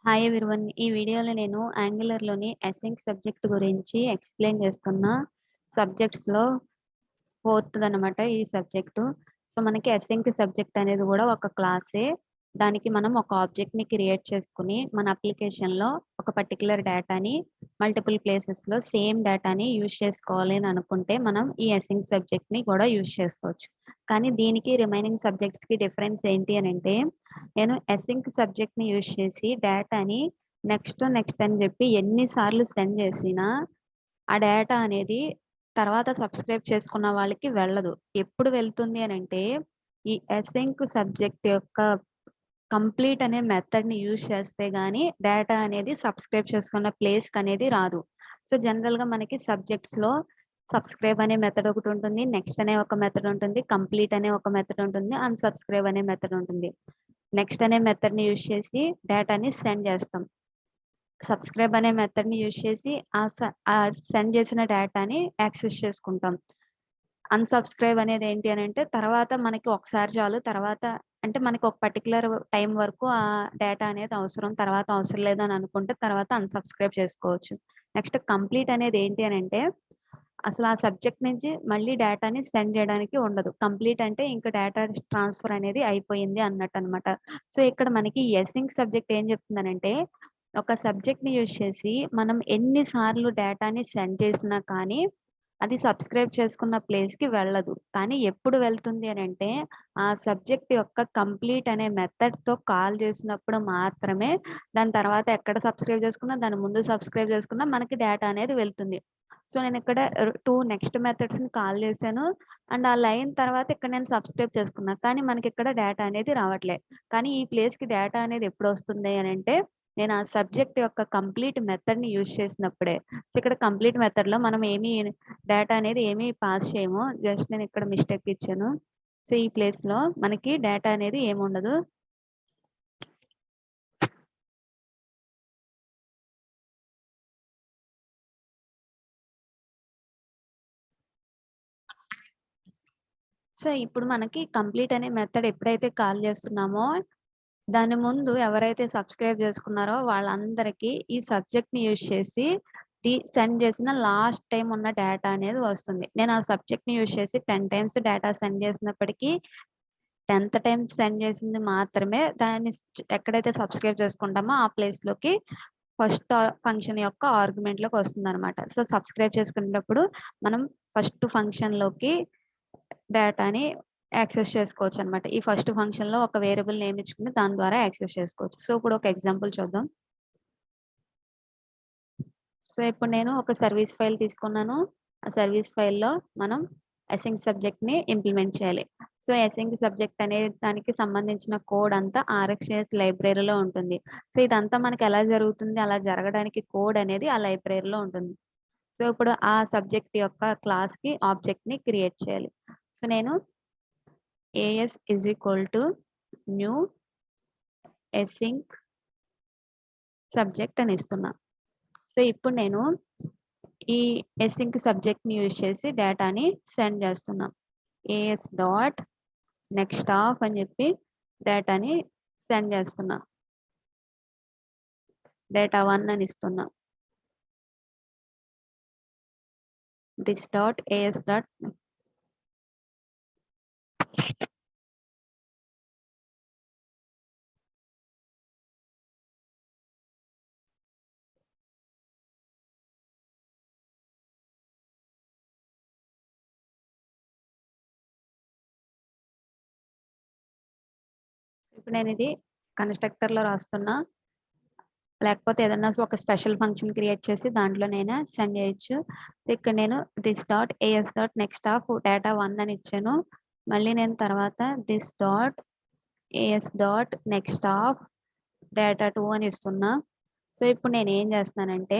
Hi everyone. ఈ వీడియోలో నేను యాంగులర్‌లోని అసైన్క్ సబ్జెక్ట్ గురించి ఎక్స్‌ప్లెయిన్ చేస్తున్నా. సబ్జెక్ట్స్‌లో ఫోర్త్‌దనమాట ఈ సబ్జెక్టు. సో, మనకి అసైన్క్ సబ్జెక్ట్ అనేది కూడా ఒక క్లాసే. దానికి మనం ఒక ఆబ్జెక్ట్‌ని క్రియేట్ చేసుకొని, మన అప్లికేషన్‌లో ఒక పర్టిక్యులర్ డేటాని మల్టిపుల్ ప్లేసెస్‌లో సేమ్ డేటాని యూజ్ చేసుకోవాలి అని అనుకుంటే, మనం ఈ అసైన్క్ సబ్జెక్ట్‌ని కూడా యూజ్ చేసుకోవచ్చు. కానీ దీనికి రిమైనింగ్ సబ్జెక్ట్స్‌కి డిఫరెన్స్ ఏంటి అనంటే, నేను అసైన్క్ సబ్జెక్ట్‌ని యూజ్ చేసి డేటాని నెక్స్ట్ అని చెప్పి ఎన్ని సార్లు సెండ్ చేసినా, ఆ డేటా అనేది తర్వాత సబ్స్క్రైబ్ చేసుకున్న వాళ్ళకి వెళ్ళదు. ఎప్పుడు వెళ్తుంది అనంటే, ఈ అసైన్క్ సబ్జెక్ట్ యొక్క కంప్లీట్ అనే మెథడ్‌ని యూజ్ చేస్తే గాని డేటా అనేది సబ్స్క్రైబ్ చేసుకున్న ప్లేస్‌కి అనేది రాదు. సో, జనరల్‌గా మనకి సబ్జెక్ట్స్‌లో సబ్స్క్రైబ్ అనే మెథడ్ ఒకటి ఉంటుంది. నెక్స్ట్ అనే ఒక మెథడ్ ఉంటుంది. కంప్లీట్ అనే ఒక మెథడ్ ఉంటుంది. అన్‌సబ్స్క్రైబ్ అనే మెథడ్ ఉంటుంది. నెక్స్ట్ అనే మెథడ్‌ని యూజ్ చేసి డేటాని సెండ్ చేస్తాం. సబ్స్క్రైబ్ అనే మెథడ్‌ని యూజ్ చేసి సెండ్ చేసిన డేటాని యాక్సెస్ చేసుకుంటాం. అన్‌సబ్స్క్రైబ్ అనేది ఏంటి అనంటే, తర్వాత మనకి ఒకసారి చాలు. తర్వాత అంటే మనకి ఒక పర్టిక్యులర్ టైం వరకు ఆ డేటా అనేది అవసరం. తర్వాత అవసరం లేదని అనుకుంటే తర్వాత అన్‌సబ్స్క్రైబ్ చేసుకోవచ్చు. నెక్స్ట్ కంప్లీట్ అనేది ఏంటి అనంటే, అసలు ఆ సబ్జెక్ట్ నుంచి మళ్ళీ డేటాని సెండ్ చేయడానికి ఉండదు. కంప్లీట్ అంటే ఇంక డేటా ట్రాన్స్‌ఫర్ అనేది అయిపోయింది అన్నట్టనమాట. సో, ఇక్కడ మనకి అసైన్క్ సబ్జెక్ట్ ఏం చెప్తుందనంటే, ఒక సబ్జెక్ట్‌ని యూజ్ చేసి మనం ఎన్ని సార్లు డేటాని సెండ్ చేసినా కానీ, అది సబ్స్క్రైబ్ చేసుకున్న ప్లేస్‌కి వెళ్ళదు. కానీ ఎప్పుడు వెళ్తుంది అనంటే, ఆ సబ్జెక్ట్ యొక్క కంప్లీట్ అనే మెథడ్‌తో కాల్ చేసినప్పుడు మాత్రమే, దాని తర్వాత ఎక్కడ సబ్స్క్రైబ్ చేసుకున్నా, దాని ముందు సబ్స్క్రైబ్ చేసుకున్నా మనకి డేటా అనేది వెళ్తుంది. సో, నేనిక్కడ 2 నెక్స్ట్ మెథడ్స్‌ని కాల్ చేశాను. అండ్ ఆ లైన్ తర్వాత ఇక్కడ నేను సబ్స్క్రైబ్ చేసుకున్నా. కానీ మనకిక్కడ డేటా అనేది రావట్లే. కానీ ఈ ప్లేస్‌కి డేటా అనేది ఎప్పుడొస్తుంది అనంటే, నేను ఆ సబ్జెక్ట్ యొక్క కంప్లీట్ మెథడ్‌ని యూజ్ చేసినప్పుడే. సో, ఇక్కడ కంప్లీట్ మెథడ్‌లో మనం డేటా అనేది ఏమీ పాస్ చేయము. జస్ట్ నేను ఇక్కడ మిస్టేక్ ఇచ్చాను. సో, ఈ ప్లేస్‌లో మనకి డేటా అనేది ఏముండదు. సో, ఇప్పుడు మనకి కంప్లీట్ అనే మెథడ్ ఎప్పుడైతే కాల్ చేస్తున్నామో, దాని ముందు ఎవరైతే సబ్స్క్రైబ్ చేసుకున్నారో వాళ్ళందరికీ ఈ సబ్జెక్ట్‌ని యూజ్ చేసి సెండ్ చేసిన లాస్ట్ టైమ్ ఉన్న డేటా అనేది వస్తుంది. నేను ఆ సబ్జెక్ట్‌ని యూజ్ చేసి 10 టైమ్స్ డేటా సెండ్ చేసినప్పటికీ 10థ్ టైమ్ సెండ్ చేసింది మాత్రమే దాన్ని ఎక్కడైతే సబ్స్క్రైబ్ చేసుకుంటామో ఆ ప్లేస్‌లోకి ఫస్ట్ ఫంక్షన్ యొక్క ఆర్గ్యుమెంట్‌లోకి వస్తుందనమాట. సో, సబ్స్క్రైబ్ చేసుకునేటప్పుడు మనం ఫస్ట్ ఫంక్షన్‌లోకి డేటాని యాక్సెస్ చేసుకోవచ్చనమాట. ఈ ఫస్ట్ ఫంక్షన్‌లో ఒక వేరియబుల్ నేమ్ ఇచ్చుకొని దాని ద్వారా యాక్సెస్ చేసుకోవచ్చు. సో, ఇప్పుడు ఒక ఎగ్జాంపుల్ చూద్దాం. సో, ఇప్పుడు నేను ఒక సర్వీస్ ఫైల్ తీసుకున్నాను. ఆ సర్వీస్ ఫైల్‌లో మనం అసైన్క్ సబ్జెక్ట్‌ని ఇంప్లిమెంట్ చేయాలి. సో, అసైన్క్ సబ్జెక్ట్ అనే దానికి సంబంధించిన కోడ్ అంతా Rxjs లైబ్రరీలో ఉంటుంది. సో, ఇదంతా మనకి ఎలా జరుగుతుంది? అలా జరగడానికి కోడ్ అనేది ఆ లైబ్రరీలో ఉంటుంది. సో, ఇప్పుడు ఆ సబ్జెక్ట్ యొక్క క్లాస్‌కి ఆబ్జెక్ట్‌ని క్రియేట్ చేయాలి. సో, నేను AS న్యూ అసైన్క్ సబ్జెక్ట్ అని ఇస్తున్నా. సో, ఇప్పుడు నేను ఈ అసైన్క్ సబ్జెక్ట్‌ని యూజ్ చేసి డేటాని సెండ్ చేస్తున్నా. AS డాట్ నెక్స్ట్ ఆఫ్ అని చెప్పి డేటాని సెండ్ చేస్తున్నా. డేటా 1 అని ఇస్తున్నా. దిస్ డాట్ AS డాట్ ఇప్పుడు నేను ఇది కన్‌స్ట్రక్టర్‌లో రాస్తున్నా. లేకపోతే ఏదన్నా ఒక స్పెషల్ ఫంక్షన్ క్రియేట్ చేసి దాంట్లోనైనా సెండ్ చేయొచ్చు. సో, ఇక్కడ నేను this dot AS dot next of data 1 అని ఇచ్చాను. మళ్ళీ నేను తర్వాత this dot AS dot next of data 2 అని ఇస్తున్నా. సో, ఇప్పుడు నేనేం చేస్తున్నానంటే,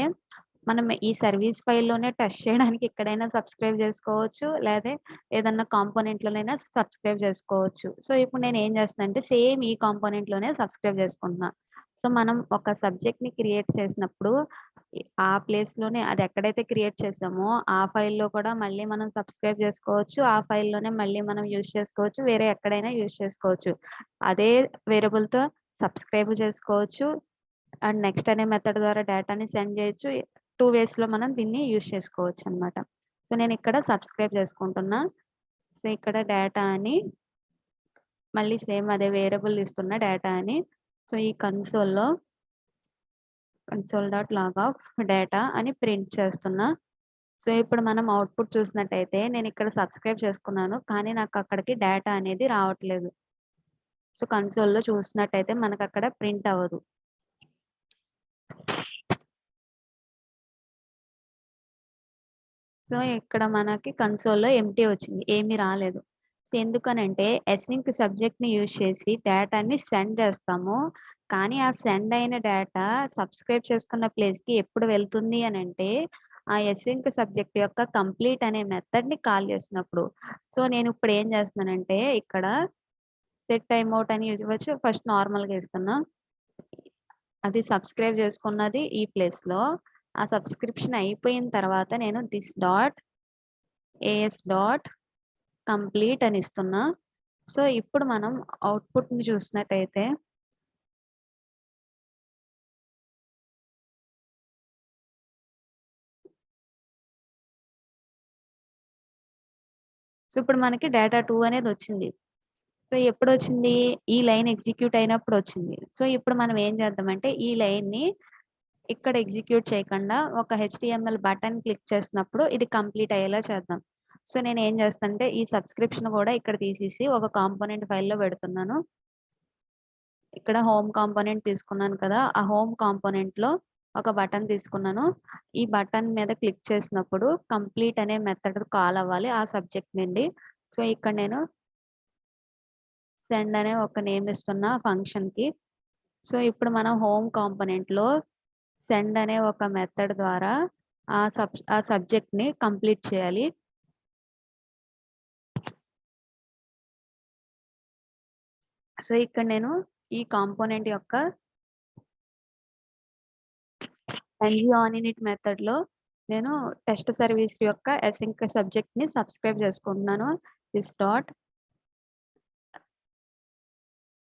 మనం ఈ సర్వీస్ ఫైల్‌లోనే టెస్ట్ చేయడానికి ఎక్కడైనా సబ్స్క్రైబ్ చేసుకోవచ్చు. లేదా ఏదన్నా కాంపోనెంట్‌లోనైనా సబ్స్క్రైబ్ చేసుకోవచ్చు. సో, ఇప్పుడు నేనేం చేస్తున్నానంటే సేమ్ ఈ కాంపోనెంట్‌లోనే సబ్స్క్రైబ్ చేసుకుంటున్నా. సో, మనం ఒక సబ్జెక్ట్‌ని క్రియేట్ చేసినప్పుడు ఆ ప్లేస్‌లోనే అది ఎక్కడైతే క్రియేట్ చేసామో ఆ ఫైల్‌లో కూడా మళ్ళీ మనం సబ్స్క్రైబ్ చేసుకోవచ్చు. ఆ ఫైల్‌లోనే మళ్ళీ మనం యూజ్ చేసుకోవచ్చు. వేరే ఎక్కడైనా యూజ్ చేసుకోవచ్చు. అదే వేరియబుల్‌తో సబ్స్క్రైబ్ చేసుకోవచ్చు. అండ్ నెక్స్ట్ అనే మెథడ్ ద్వారా డేటాని సెండ్ చేయొచ్చు. 2 వేస్‌లో మనం దీన్ని యూజ్ చేసుకోవచ్చనమాట. సో, నేనిక్కడ సబ్స్క్రైబ్ చేసుకుంటున్నా. సో, ఇక్కడ డేటా అని మళ్ళీ సేమ్ అదే వేరియబుల్ ఇస్తున్న డేటా అని. సో, ఈ console dot log of data అని ప్రింట్ చేస్తున్నా. సో, ఇప్పుడు మనం అవుట్‌పుట్ చూసినట్టయితే నేనిక్కడ సబ్స్క్రైబ్ చేసుకున్నాను. కానీ నాకు అక్కడికి డేటా అనేది రావట్లేదు. సో, కన్సోల్‌లో చూసినట్టయితే మనకక్కడ ప్రింట్ అవ్వదు. సో, ఇక్కడ మనకి కన్సోల్‌లో ఎంప్టీ వచ్చింది. ఏమీ రాలేదు. సో, ఎందుకనంటే అసిన్క్ సబ్జెక్ట్‌ని యూజ్ చేసి డేటాని సెండ్ చేస్తాము. కానీ ఆ సెండ్ అయిన డేటా సబ్స్క్రైబ్ చేసుకున్న ప్లేస్‌కి ఎప్పుడు వెళ్తుంది అనంటే, ఆ అసిన్క్ సబ్జెక్ట్ యొక్క కంప్లీట్ అనే మెథడ్‌ని కాల్ చేసినప్పుడు. సో, నేనిప్పుడు ఏం చేస్తున్నానంటే ఇక్కడ సెట్ టైమౌట్ అని ఇవ్వచ్చు. ఫస్ట్ నార్మల్‌గా ఇస్తున్నా. అది సబ్స్క్రైబ్ చేసుకున్నది ఈ ప్లేస్‌లో. ఆ సబ్స్క్రిప్షన్ అయిపోయిన తర్వాత నేను this dot AS dot complete అని ఇస్తున్నా. సో, ఇప్పుడు మనం అవుట్‌పుట్‌ని చూసినట్టయితే సో, ఇప్పుడు మనకి డేటా 2 అనేదొచ్చింది. సో, ఎప్పుడొచ్చింది? ఈ లైన్ ఎగ్జిక్యూట్ అయినప్పుడొచ్చింది. సో, ఇప్పుడు మనం ఏం చేద్దామంటే ఈ లైన్‌ని ఇక్కడ ఎగ్జిక్యూట్ చేయకుండా ఒక హెచ్‌టీఎంఎల్ బటన్ క్లిక్ చేసినప్పుడు ఇది కంప్లీట్ అయ్యేలా చేద్దాం. సో, నేనేం చేస్తానంటే ఈ సబ్స్క్రిప్షన్ కూడా ఇక్కడ తీసేసి ఒక కాంపోనెంట్ ఫైల్‌లో పెడుతున్నాను. ఇక్కడ హోమ్ కాంపోనెంట్ తీసుకున్నాను కదా! ఆ హోమ్ కాంపోనెంట్‌లో ఒక బటన్ తీసుకున్నాను. ఈ బటన్ మీద క్లిక్ చేసినప్పుడు కంప్లీట్ అనే మెథడ్ కాల్ అవ్వాలి ఆ సబ్జెక్ట్ నుండి. సో, ఇక్కడ నేను సెండ్ అనే ఒక నేమ్ ఇస్తున్నా ఫంక్షన్‌కి. సో, ఇప్పుడు మనం హోమ్ కాంపోనెంట్‌లో సెండ్ అనే ఒక మెథడ్ ద్వారా ఆ సబ్జెక్ట్‌ని కంప్లీట్ చేయాలి. సో, ఇక్కడ నేను ఈ కాంపోనెంట్ యొక్క ngOnInit మెథడ్‌లో నేను టెస్ట్ సర్వీస్ యొక్క అసింక్ సబ్జెక్ట్‌ని సబ్స్క్రైబ్ చేసుకుంటున్నాను. This dot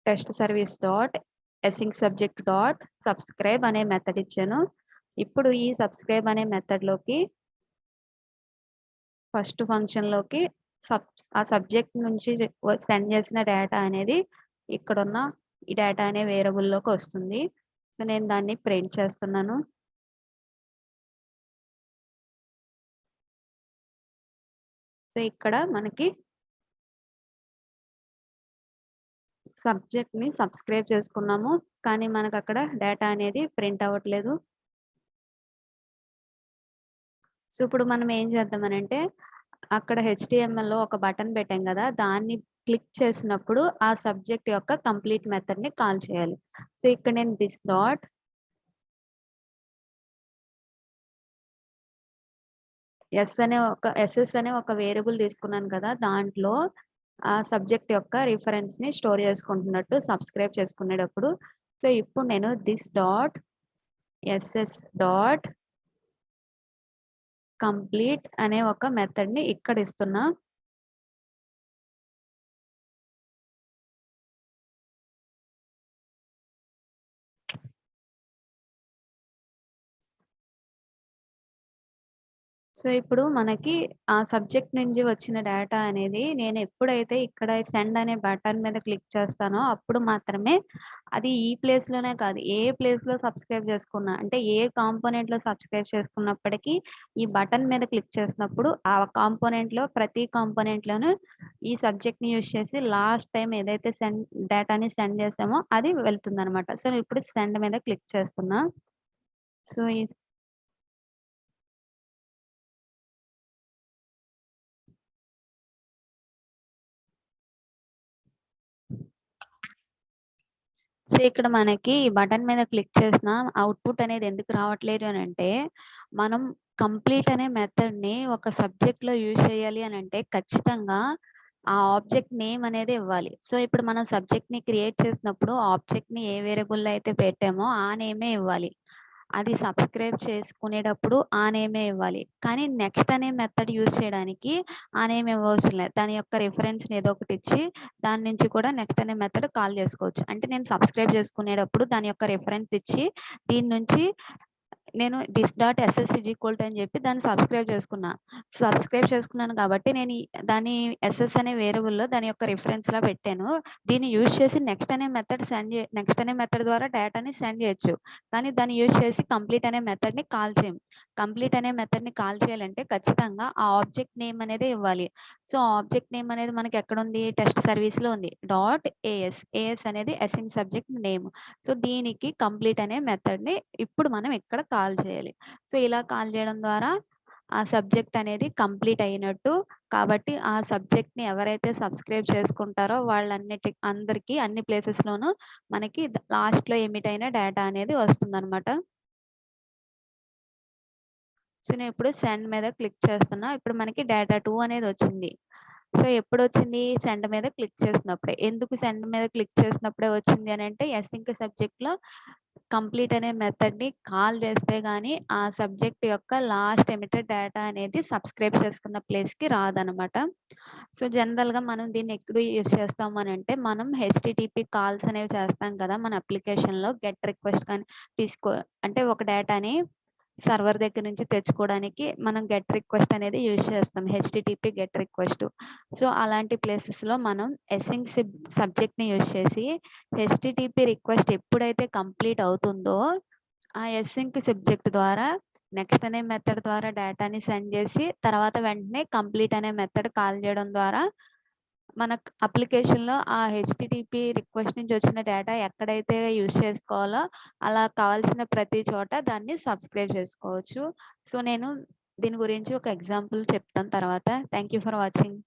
test service dot async subject dot subscribe అనే మెథడ్ ఇచ్చాను. ఇప్పుడు ఈ సబ్స్క్రైబ్ అనే మెథడ్‌లోకి ఫస్ట్ ఫంక్షన్‌లోకి ఆ సబ్జెక్ట్ నుంచి సెండ్ చేసిన డేటా అనేది ఇక్కడున్న ఈ డేటా అనే వేరియబుల్‌లోకి వస్తుంది. సో, నేను దాన్ని ప్రింట్ చేస్తున్నాను. సో, ఇక్కడ మనకి సబ్జెక్ట్‌ని సబ్స్క్రైబ్ చేసుకున్నాము. కానీ మనకక్కడ డేటా అనేది ప్రింట్ అవ్వట్లేదు. సో, ఇప్పుడు మనం ఏం చేద్దామనంటే, అక్కడ హెచ్‌టీఎంఎల్‌లో ఒక బటన్ పెట్టాం గదా! దాన్ని క్లిక్ చేసినప్పుడు ఆ సబ్జెక్ట్ యొక్క కంప్లీట్ మెథడ్‌ని కాల్ చేయాలి. సో, ఇక్కడ నేను థిస్ డాట్ ఎస్ఎస్ అనే ఒక వేరియబుల్ తీసుకున్నాను కదా! దాంట్లో ఆ సబ్జెక్ట్ యొక్క రిఫరెన్స్‌ని స్టోర్ చేసుకుంటున్నట్టు సబ్స్క్రైబ్ చేసుకునేటప్పుడు. సో, ఇప్పుడు నేను this dot SS dot complete అనే ఒక మెథడ్‌ని ఇక్కడ ఇస్తున్నా. సో, ఇప్పుడు మనకి ఆ సబ్జెక్ట్ నుంచి వచ్చిన డేటా అనేది నేను ఎప్పుడైతే ఇక్కడ సెండ్ అనే బటన్ మీద క్లిక్ చేస్తానో అప్పుడు మాత్రమే అది ఈ ప్లేస్‌లోనే కాదు, ఏ ప్లేస్‌లో సబ్స్క్రైబ్ చేసుకున్నా అంటే ఏ కాంపోనెంట్‌లో సబ్స్క్రైబ్ చేసుకున్నప్పటికీ ఈ బటన్ మీద క్లిక్ చేసినప్పుడు ఆ కాంపోనెంట్‌లో ప్రతి కాంపోనెంట్‌లోనూ ఈ సబ్జెక్ట్‌ని యూజ్ చేసి లాస్ట్ టైమ్ ఏదైతే డేటాని సెండ్ చేసామో అది వెళ్తుందనమాట. సో, ఇప్పుడు సెండ్ మీద క్లిక్ చేస్తున్నా. సో, ఇక్కడ మనకి ఈ బటన్ మీద క్లిక్ చేసిన అవుట్‌పుట్ అనేది ఎందుకు రావట్లేదు అనంటే, మనం కంప్లీట్ అనే మెథడ్‌ని ఒక సబ్జెక్ట్‌లో యూజ్ చేయాలి అనంటే ఖచ్చితంగా ఆ ఆబ్జెక్ట్ నేమ్ అనేది ఇవ్వాలి. సో, ఇప్పుడు మనం సబ్జెక్ట్‌ని క్రియేట్ చేసినప్పుడు ఆబ్జెక్ట్‌ని ఏ వేరియబుల్‌లో అయితే పెట్టామో ఆ నేమే ఇవ్వాలి. అది సబ్స్క్రైబ్ చేసుకునేటప్పుడు ఆ నేమే ఇవ్వాలి. కానీ నెక్స్ట్ అనే మెథడ్ యూజ్ చేయడానికి ఆ నేమ్ ఇవ్వవసరం లేదు. దాని యొక్క రిఫరెన్స్‌ని ఏదో ఒకటి ఇచ్చి దాని నుంచి కూడా నెక్స్ట్ అనే మెథడ్ కాల్ చేసుకోవచ్చు. అంటే నేను సబ్స్క్రైబ్ చేసుకునేటప్పుడు దాని యొక్క రిఫరెన్స్ ఇచ్చి దీని నుంచి నేను this dot SS is equal to అని చెప్పి దాన్ని సబ్స్క్రైబ్ చేసుకున్నా. సబ్స్క్రైబ్ చేసుకున్నాను కాబట్టి నేను దాని ఎస్ఎస్ అనే వేరియబుల్‌లో దాని యొక్క రిఫరెన్స్‌లా పెట్టాను. దీన్ని యూజ్ చేసి నెక్స్ట్ అనే మెథడ్ ద్వారా డేటాని సెండ్ చేయొచ్చు. కానీ దాన్ని యూజ్ చేసి కంప్లీట్ అనే మెథడ్‌ని కాల్ చేయం. కంప్లీట్ అనే మెథడ్‌ని కాల్ చేయాలంటే ఖచ్చితంగా ఆ ఆబ్జెక్ట్ నేమ్ అనేది ఇవ్వాలి. సో, ఆబ్జెక్ట్ నేమ్ అనేది మనకి ఎక్కడుంది? టెస్ట్ సర్వీస్‌లో ఉంది. Dot AS. ఏఎస్ అనేది అసైన్ సబ్జెక్ట్ నేమ్. సో, దీనికి కంప్లీట్ అనే మెథడ్‌ని ఇప్పుడు మనం ఇక్కడ కాల్ చేయాలి. సో, ఇలా కాల్ చేయడం ద్వారా ఆ సబ్జెక్ట్ అనేది కంప్లీట్ అయినట్టు. కాబట్టి ఆ సబ్జెక్ట్‌ని ఎవరైతే సబ్స్క్రైబ్ చేసుకుంటారో అందరికీ అన్ని ప్లేసెస్‌లోనూ మనకి లాస్ట్‌లో ఎమిట్ అయిన డేటా అనేది వస్తుందనమాట. సో, నేనిప్పుడు సెండ్ మీద క్లిక్ చేస్తున్నా. ఇప్పుడు మనకి డేటా 2 అనేది వచ్చింది. సో, ఎప్పుడొచ్చింది? సెండ్ మీద క్లిక్ చేసినప్పుడే. ఎందుకు సెండ్ మీద క్లిక్ చేసినప్పుడే వచ్చింది అనంటే, అసింక్ సబ్జెక్ట్‌లో కంప్లీట్ అనే మెథడ్‌ని కాల్ చేస్తే గాని, ఆ సబ్జెక్ట్ యొక్క లాస్ట్ ఎమిటెడ్ డేటా అనేది సబ్స్క్రైబ్ చేసుకున్న ప్లేస్‌కి రాదనమాట. సో, జనరల్‌గా మనం దీన్ని ఎప్పుడు యూజ్ చేస్తాము అనంటే, మనం హెచ్‌టిటిపి కాల్స్ అనేవి చేస్తాం కదా! మన అప్లికేషన్‌లో గెట్ రిక్వెస్ట్ కానీ అంటే ఒక డేటాని సర్వర్ దగ్గర నుంచి తెచ్చుకోవడానికి మనం గెట్ రిక్వెస్ట్ అనేది యూజ్ చేస్తాం. HTTP get request. సో, అలాంటి ప్లేసెస్‌లో మనం అసింక్ సబ్జెక్ట్‌ని యూజ్ చేసి హెచ్‌టిటిపి రిక్వెస్ట్ ఎప్పుడైతే కంప్లీట్ అవుతుందో, ఆ అసింక్ సబ్జెక్ట్ ద్వారా నెక్స్ట్ అనే మెథడ్ ద్వారా డేటాని సెండ్ చేసి, తర్వాత వెంటనే కంప్లీట్ అనే మెథడ్ కాల్ చేయడం ద్వారా మనకు అప్లికేషన్‌లో ఆ హెచ్‌టిటిపి రిక్వెస్ట్ నుంచి వచ్చిన డేటా ఎక్కడైతే యూజ్ చేసుకోవాలో, అలా కావాల్సిన ప్రతి చోట దాన్ని సబ్స్క్రైబ్ చేసుకోవచ్చు. సో, నేను దీని గురించి ఒక ఎగ్జాంపుల్ చెప్తాను తర్వాత. Thank you for watching.